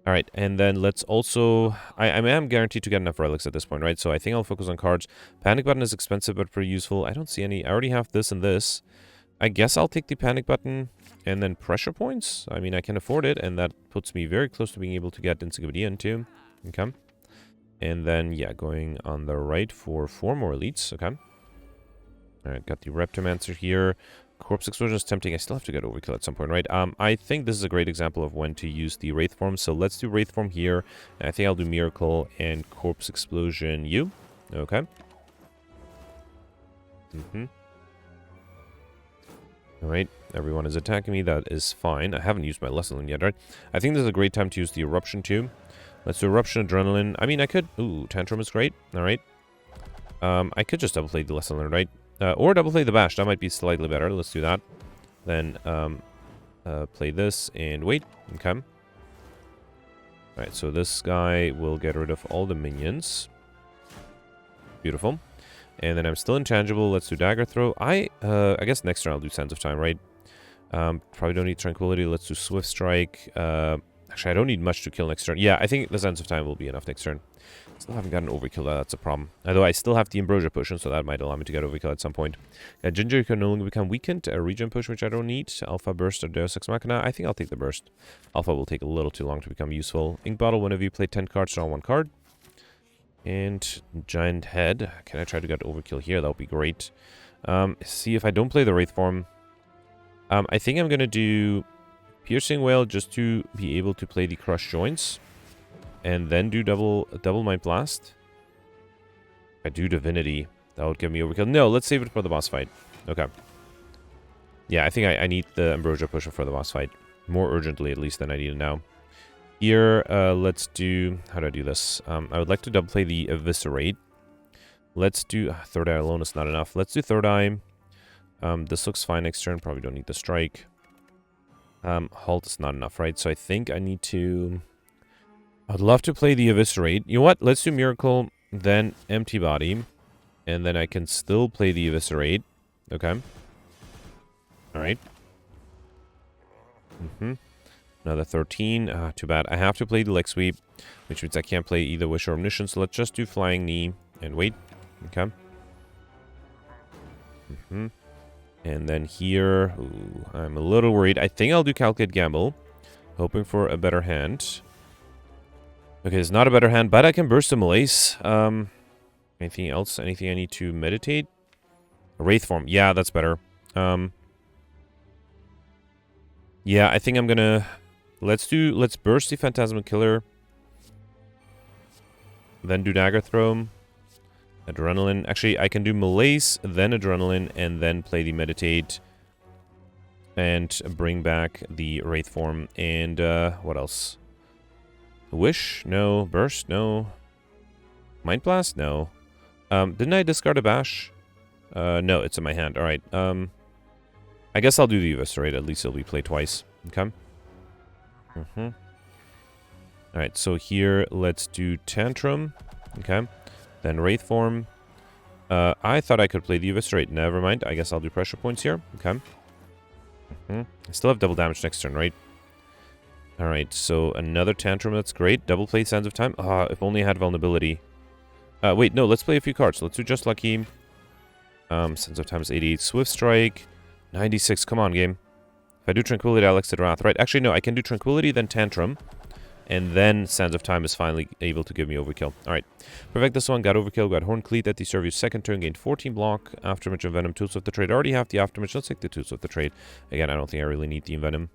Alright, and then let's also... I am guaranteed to get enough relics at this point, right? So I think I'll focus on cards. Panic Button is expensive but pretty useful. I don't see any... I already have this and this. I guess I'll take the Panic Button and then Pressure Points. I mean, I can afford it, and that puts me very close to being able to get Insignificant too. Okay. And then, yeah, going on the right for 4 more elites. Okay. Alright, got the Reptomancer here. Corpse Explosion is tempting. I still have to get Overkill at some point, right? I think this is a great example of when to use the Wraith Form. So let's do Wraith Form here. And I think I'll do Miracle and Corpse Explosion you. Okay. Alright, everyone is attacking me. That is fine. I haven't used my Lesson Learned yet, right? I think this is a great time to use the Eruption too. Let's do Eruption, Adrenaline. I mean, I could... Ooh, Tantrum is great. Alright. I could just double play the Lesson Learned, right? Or double play the Bash. That might be slightly better. Let's do that. Then play this and wait. Okay. Alright, so this guy will get rid of all the minions. Beautiful. And then I'm still intangible. Let's do Dagger Throw. I guess next turn I'll do Sands of Time, right? Probably don't need Tranquility. Let's do Swift Strike. Actually, I don't need much to kill next turn. Yeah, I think the Sands of Time will be enough next turn. Still haven't gotten overkill, that's a problem. Although I still have the Ambrosia potion, so that might allow me to get overkill at some point. Ginger can no longer become weakened. A regen potion, which I don't need. Alpha Burst or Deus Ex Machina. I think I'll take the Burst. Alpha will take a little too long to become useful. Ink Bottle, whenever you play 10 cards, draw 1 card. And Giant Head. Can I try to get overkill here? That would be great. See if I don't play the Wraith form. I think I'm going to do Piercing Wail just to be able to play the Crush Joints. And then do double Mind Blast. If I do Divinity, that would give me overkill. No, let's save it for the boss fight. Okay. Yeah, I think I need the Ambrosia Pusher for the boss fight. More urgently, at least, than I need it now. Here, let's do... How do I do this? I would like to double play the Eviscerate. Let's do... Third Eye alone is not enough. Let's do Third Eye. This looks fine next turn. Probably don't need the Strike. Halt is not enough, right? So I think I need to... I'd love to play the Eviscerate. You know what? Let's do Miracle, then Empty Body. And then I can still play the Eviscerate. Okay. Alright. Another 13. Too bad. I have to play the Leg Sweep, which means I can't play either Wish or Omniscience. So let's just do Flying Knee and wait. Okay. And then here... Ooh, I'm a little worried. I think I'll do Calculate Gamble, hoping for a better hand. Okay, it's not a better hand, but I can burst the Malaise. Anything else? Anything I need to meditate? Wraith form. Yeah, that's better. Yeah, I think I'm gonna... Let's burst the Phantasmal Killer. Then do Dagger Throw. Adrenaline. Actually, I can do Malaise, then Adrenaline, and then play the Meditate. And bring back the Wraith form. And, what else? Wish? No. Burst? No. Mind Blast? No. Didn't I discard a Bash? No, it's in my hand. Alright. I guess I'll do the Eviscerate. At least it'll be played twice. Okay. Alright, so here, let's do Tantrum. Okay. Then Wraith form. I thought I could play the Eviscerate. Never mind. I guess I'll do Pressure Points here. Okay. I still have double damage next turn, right? Alright, so another Tantrum, that's great. Double play Sands of Time. If only I had Vulnerability. Wait, no, let's play a few cards. Let's do Just Lucky. Sands of Time is 88. Swift Strike. 96, come on, game. If I do Tranquility, I'll exit Wrath, right? Actually, no, I can do Tranquility, then Tantrum. And then Sands of Time is finally able to give me overkill. Alright, perfect this one. Got overkill, got Horn Cleat at the start of your second turn. Gained 14 block. Aftermatch and Venom. Tools of the Trade. I already have the Aftermatch. Let's take the Tools of the Trade. Again, I don't think I really need the Venom.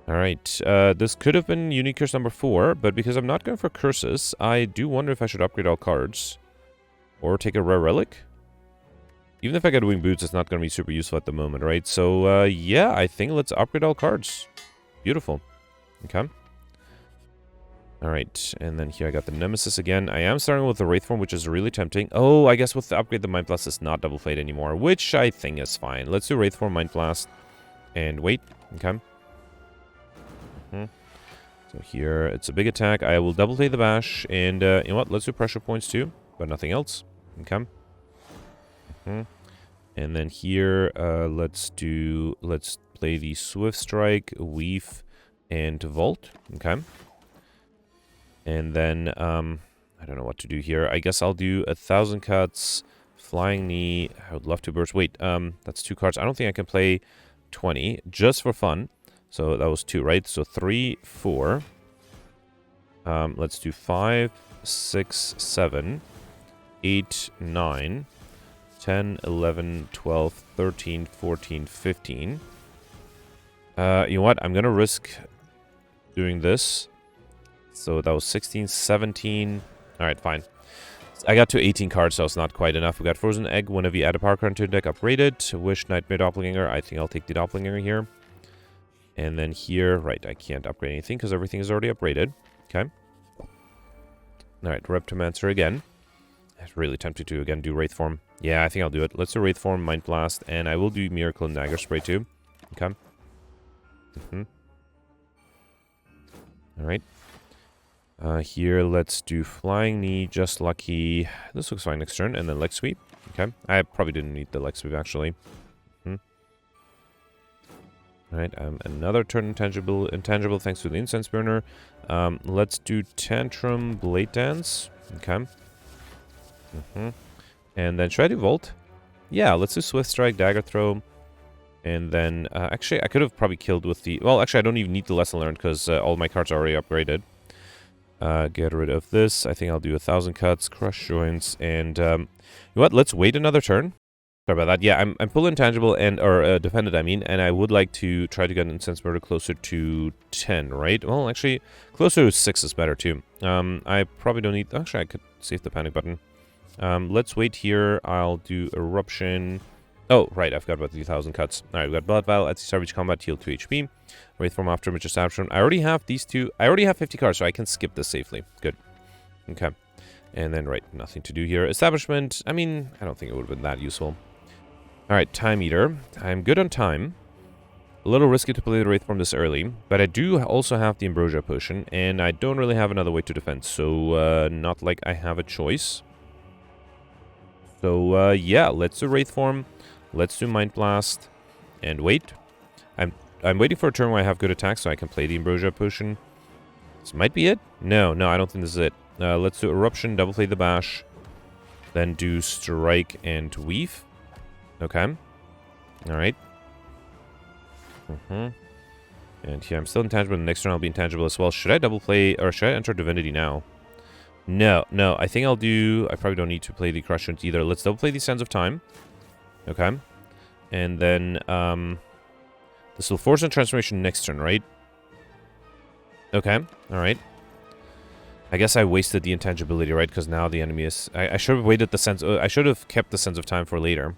Alright, this could have been Unique Curse number 4, but because I'm not going for curses, I do wonder if I should upgrade all cards. Or take a Rare Relic. Even if I get Wing Boots, it's not going to be super useful at the moment, right? So, yeah, I think let's upgrade all cards. Beautiful. Okay. Alright, and then here I got the Nemesis again. I am starting with the Wraith form, which is really tempting. Oh, I guess with the upgrade, the Mind Blast is not double fade anymore, which I think is fine. Let's do Wraith form, Mind Blast, and wait. Okay. So here, it's a big attack. I will double play the Bash, and you know what? Let's do Pressure Points too, but nothing else. Okay. And then here, let's play the Swift Strike, Weave, and Vault. Okay. And then, I don't know what to do here. I guess I'll do 1,000 Cuts, Flying Knee. I would love to burst. Wait, that's 2 cards. I don't think I can play 20, just for fun. So that was 2, right? So 3, 4. Let's do 5, 6, 7, 8, 9, 10, 11, 12, 13, 14, 15. You know what? I'm going to risk doing this. So that was 16, 17. Alright, fine. I got to 18 cards, so it's not quite enough. We got Frozen Egg. Whenever you add a power card into your deck, upgraded. Wish, Nightmare, Doppelganger. I think I'll take the Doppelganger here. And then here, right, I can't upgrade anything because everything is already upgraded. Okay. Alright, Reptomancer again. I'm really tempted to, again, do Wraith form. Yeah, I think I'll do it. Let's do Wraith form, Mind Blast, and I will do Miracle and Dagger Spray too. Okay. Alright. Here, let's do Flying Knee, Just Lucky. This looks fine next turn, and then Leg Sweep. Okay. I probably didn't need the Leg Sweep, actually. Alright, another turn intangible thanks to the incense burner. Let's do Tantrum Blade Dance. Okay. And then should I do Volt? Yeah, let's do Swift Strike, Dagger Throw. And then, actually, I could have probably killed with the... Well, actually, I don't even need the Lesson Learned because all my cards are already upgraded. Get rid of this. I think I'll do 1,000 cuts, Crush Joints, and... you know what? Let's wait another turn. Sorry about that. Yeah, I'm full intangible and... Or defended, I mean. And I would like to try to get an Incense Murder closer to 10, right? Well, actually, closer to 6 is better, too. I probably don't need... Actually, I could save the panic button. Let's wait here. I'll do Eruption... Oh, right, I forgot about the 1,000 cuts. Alright, we've got Blood Vial, at the start of each combat, heal 2 HP. Wraithform after Mage's Eruption. I already have these two. I already have 50 cards, so I can skip this safely. Good. Okay. And then, right, nothing to do here. Establishment, I mean, I don't think it would have been that useful. Alright, Time Eater. I'm good on time. A little risky to play the Wraithform this early, but I do also have the Ambrosia Potion, and I don't really have another way to defend, so not like I have a choice. So, yeah, let's do Wraithform. Let's do Mind Blast, and wait. I'm waiting for a turn where I have good attacks so I can play the Ambrosia Potion. This might be it? No, I don't think this is it. Let's do Eruption, double play the Bash, then do Strike and Weave. Okay. Alright. And here I'm still intangible, the next turn I'll be intangible as well. Should I double play, or should I enter Divinity now? No, I think I'll do... I probably don't need to play the Crush Joints either. Let's double play the Sands of Time. Okay. And then, this will force a transformation next turn, right? Okay. Alright. I guess I wasted the intangibility, right? Because now the enemy is... I should have waited the sense... I should have kept the Sense of Time for later.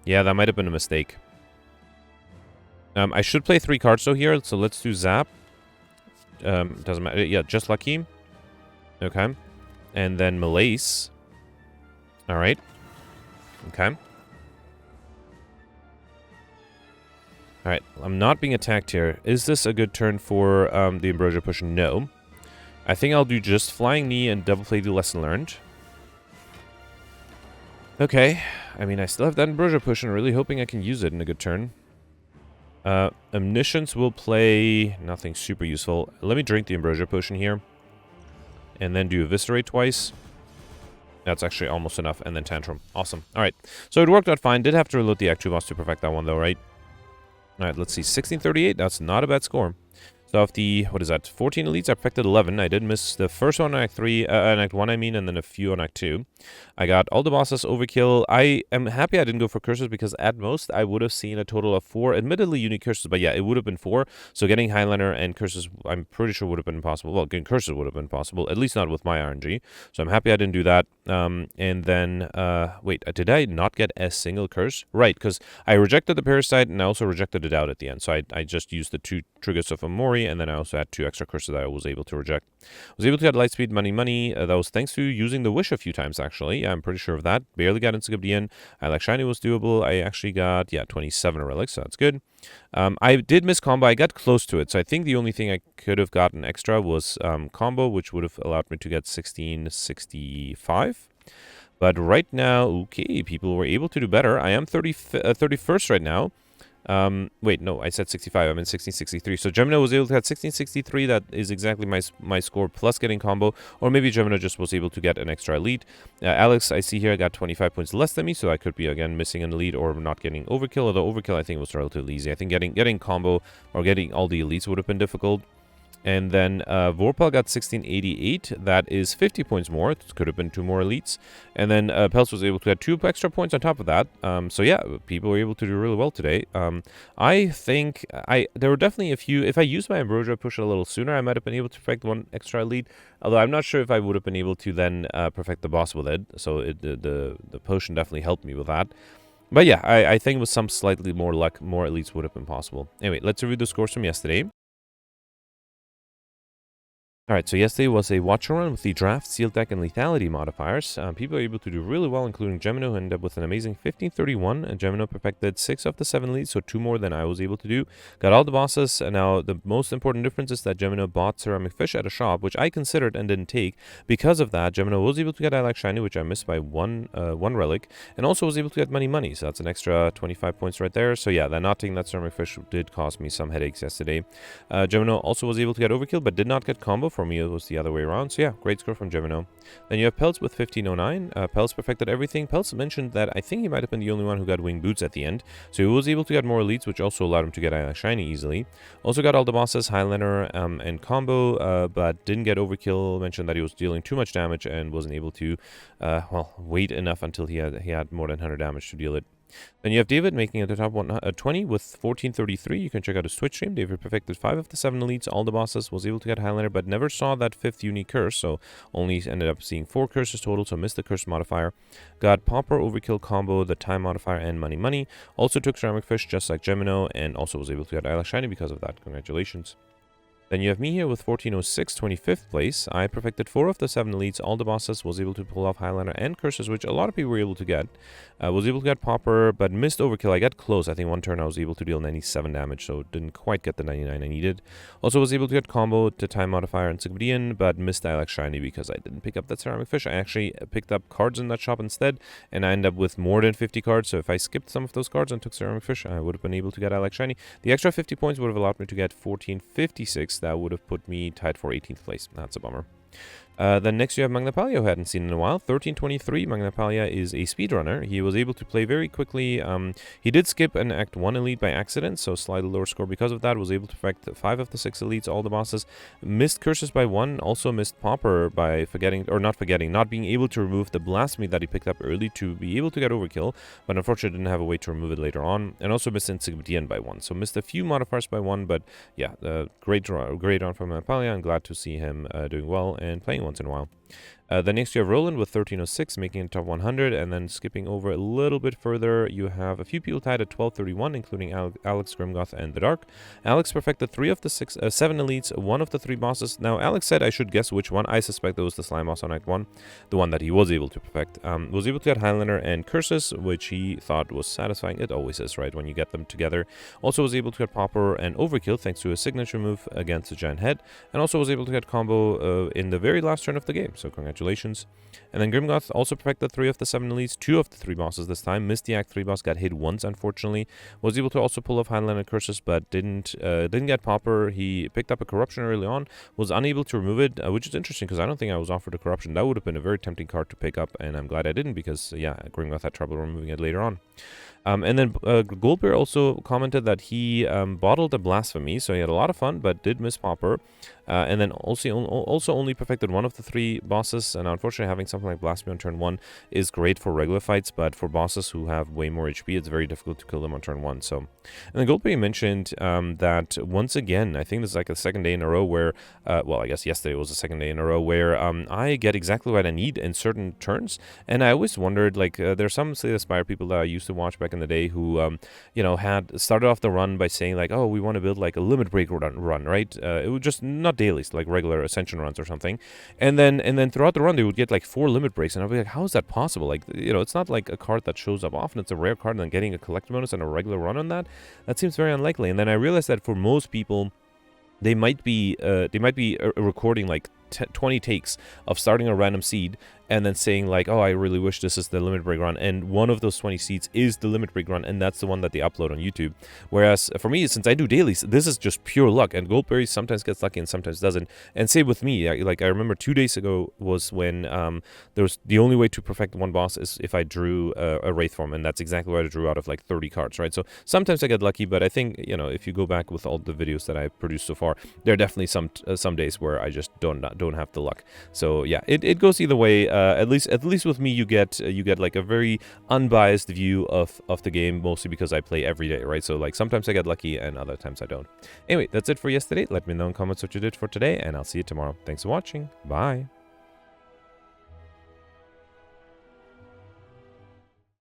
Yeah, that might have been a mistake. I should play 3 cards, though, here. So let's do Zap. Doesn't matter. Yeah, just Lucky. Okay. And then Malaise. Alright. Okay. Alright, I'm not being attacked here. Is this a good turn for the Ambrosia Potion? No. I think I'll do just Flying Knee and double play the Lesson Learned. Okay. I mean, I still have that Ambrosia Potion. Really hoping I can use it in a good turn. Omniscience will play nothing super useful. Let me drink the Ambrosia Potion here. And then do Eviscerate twice. That's actually almost enough. And then Tantrum. Awesome. Alright. So it worked out fine. Did have to reload the Act 2 boss to perfect that one, though, right? Alright, let's see. 1638. That's not a bad score. So of the, what is that, 14 elites, I perfected 11. I did miss the first one on Act 3, on Act 1, I mean, and then a few on Act 2. I got all the bosses overkill. I am happy I didn't go for curses because at most I would have seen a total of 4, admittedly unique curses, but yeah, it would have been 4. So getting Highliner and curses, I'm pretty sure would have been impossible. Well, getting curses would have been possible, at least not with my RNG. So I'm happy I didn't do that. And then, wait, did I not get a single curse? Right, because I rejected the Parasite and I also rejected the Doubt at the end. So I just used the 2 triggers of Amori, and then I also had 2 extra curses that I was able to reject. I was able to get Lightspeed, Money. That was thanks to using the Wish a few times, actually. Yeah, I'm pretty sure of that. Barely got into Gabdian. I like Shiny was doable. I actually got, yeah, 27 relics, so that's good. I did miss combo. I got close to it, so I think the only thing I could have gotten extra was combo, which would have allowed me to get 1665. But right now, okay, people were able to do better. I am 31st right now. Wait, no, I said 65. I'm in 1663. So Gemina was able to get 1663. That is exactly my score plus getting combo. Or maybe Gemina just was able to get an extra elite. Alex, I see here, got 25 points less than me. So I could be, again, missing an elite or not getting overkill. Although overkill, I think, was relatively easy. I think getting combo or getting all the elites would have been difficult. And then Vorpal got 1688. That is 50 points more. It could have been 2 more elites. And then Pels was able to get 2 extra points on top of that. So yeah, people were able to do really well today. I think there were definitely a few... If I used my Ambrosia push a little sooner, I might have been able to perfect 1 extra elite. Although I'm not sure if I would have been able to then perfect the boss with it. So the potion definitely helped me with that. But yeah, I think with some slightly more luck, more elites would have been possible. Anyway, let's review the scores from yesterday. Alright, so yesterday was a Watcher run with the Draft, Seal Deck, and Lethality modifiers. People are able to do really well, including Gemino, who ended up with an amazing 1531, and Gemino perfected 6 of the 7 leads, so 2 more than I was able to do. Got all the bosses, and now the most important difference is that Gemino bought Ceramic Fish at a shop, which I considered and didn't take. Because of that, Gemino was able to get Lilac Shiny, which I missed by one relic, and also was able to get Money, so that's an extra 25 points right there. So yeah, that not taking that Ceramic Fish did cause me some headaches yesterday. Gemino also was able to get Overkill, but did not get Combo. For me, it was the other way around. So yeah, great score from Gemino. Then you have Pelts with 1509. Pelts perfected everything. Pelts mentioned that I think he might have been the only one who got Winged Boots at the end. So he was able to get more elites, which also allowed him to get Lilac Shiny easily. Also got all the bosses, Highlander and Combo, but didn't get Overkill. Mentioned that he was dealing too much damage and wasn't able to, wait enough until he had more than 100 damage to deal it. Then you have David making it the top 20 with 1433. You can check out his Twitch stream. David perfected 5 of the 7 elites, all the bosses, was able to get Highlander, but never saw that 5th unique curse, so only ended up seeing 4 curses total, so missed the curse modifier. Got Pauper, Overkill, Combo, the time modifier, and Money. Also took Ceramic Fish, just like Gemino, and also was able to get Lilac Shiny because of that. Congratulations. Then you have me here with 1406, 25th place. I perfected 4 of the 7 elites, all the bosses, was able to pull off Highlander and Curses, which a lot of people were able to get. Was able to get Pauper, but missed Overkill. I got close. I think one turn I was able to deal 97 damage, so didn't quite get the 99 I needed. Also was able to get Combo to Time Modifier and Sigvidian, but missed Lilac Shiny because I didn't pick up that Ceramic Fish. I actually picked up cards in that shop instead, and I ended up with more than 50 cards, so if I skipped some of those cards and took Ceramic Fish, I would have been able to get Lilac Shiny. The extra 50 points would have allowed me to get 1456. That would have put me tied for 18th place. That's a bummer. Then next you have Magnapalia, who I hadn't seen in a while. 1323. Magnapalia is a speedrunner. He was able to play very quickly. He did skip an Act 1 elite by accident, so slightly lower score because of that. Was able to perfect 5 of the 6 elites, all the bosses. Missed Curses by 1. Also missed Pauper by not being able to remove the Blasphemy that he picked up early to be able to get Overkill, but unfortunately didn't have a way to remove it later on. And also missed Insignifiant by 1. So missed a few modifiers by 1, but yeah, great round from Magnapalia. I'm glad to see him doing well and playing once in a while. Then next you have Roland with 1306, making it top 100, and then skipping over a little bit further, you have a few people tied at 1231, including Alex, Grimgoth, and The Dark. Alex perfected 3 of the 7 elites, 1 of the 3 bosses. Now, Alex said I should guess which one. I suspect it was the Slime Boss on Act 1, the one that he was able to perfect. Was able to get Highlander and Curses, which he thought was satisfying. It always is, right, when you get them together. Also was able to get Pauper and Overkill, thanks to a signature move against the Giant Head, and also was able to get Combo in the very last turn of the game, so congratulations. And then Grimgoth also perfected 3 of the 7 elites, 2 of the 3 bosses this time. Missed the Act 3 boss, got hit once, unfortunately. Was able to also pull off Highlander Curses, but didn't get Pauper. He picked up a Corruption early on, was unable to remove it, which is interesting because I don't think I was offered a Corruption. That would have been a very tempting card to pick up, and I'm glad I didn't because, yeah, Grimgoth had trouble removing it later on. And then Goldbear also commented that he bottled a Blasphemy, so he had a lot of fun, but did miss Pauper. And then also only perfected 1 of the 3 bosses, and unfortunately having something like Blasphemy on turn 1 is great for regular fights, but for bosses who have way more HP, it's very difficult to kill them on turn 1. So, and then Goldberry mentioned that once again, I think this is like the second day in a row where, well, I guess yesterday was the second day in a row where I get exactly what I need in certain turns, and I always wondered, like, there's some Slay the Spire people that I used to watch back in the day who, you know, had started off the run by saying like, oh, we want to build like a limit break run, right? It was just not dailies, like regular Ascension runs or something, and then throughout the run they would get like 4 limit breaks, and I'd be like, how is that possible? Like, you know, it's not like a card that shows up often. It's a rare card, and then getting a collect bonus and a regular run on that seems very unlikely. And then I realized that for most people, they might be recording like 20 takes of starting a random seed and then saying like, oh, I really wish this is the limit break run, and one of those 20 seeds is the limit break run, and that's the one that they upload on YouTube. Whereas for me, since I do dailies, this is just pure luck, and Goldberry sometimes gets lucky and sometimes doesn't. And same with me. I remember 2 days ago was when there was the only way to perfect one boss is if I drew a Wraith form, and that's exactly what I drew out of like 30 cards, right? So sometimes I get lucky, but I think, you know, if you go back with all the videos that I've produced so far, there are definitely some days where I just don't have the luck. So yeah, it goes either way. At least with me, you get like a very unbiased view of the game, mostly because I play every day, right? So like sometimes I get lucky and other times I don't. Anyway, that's it for yesterday. Let me know in comments what you did for today, and I'll see you tomorrow. Thanks for watching. Bye.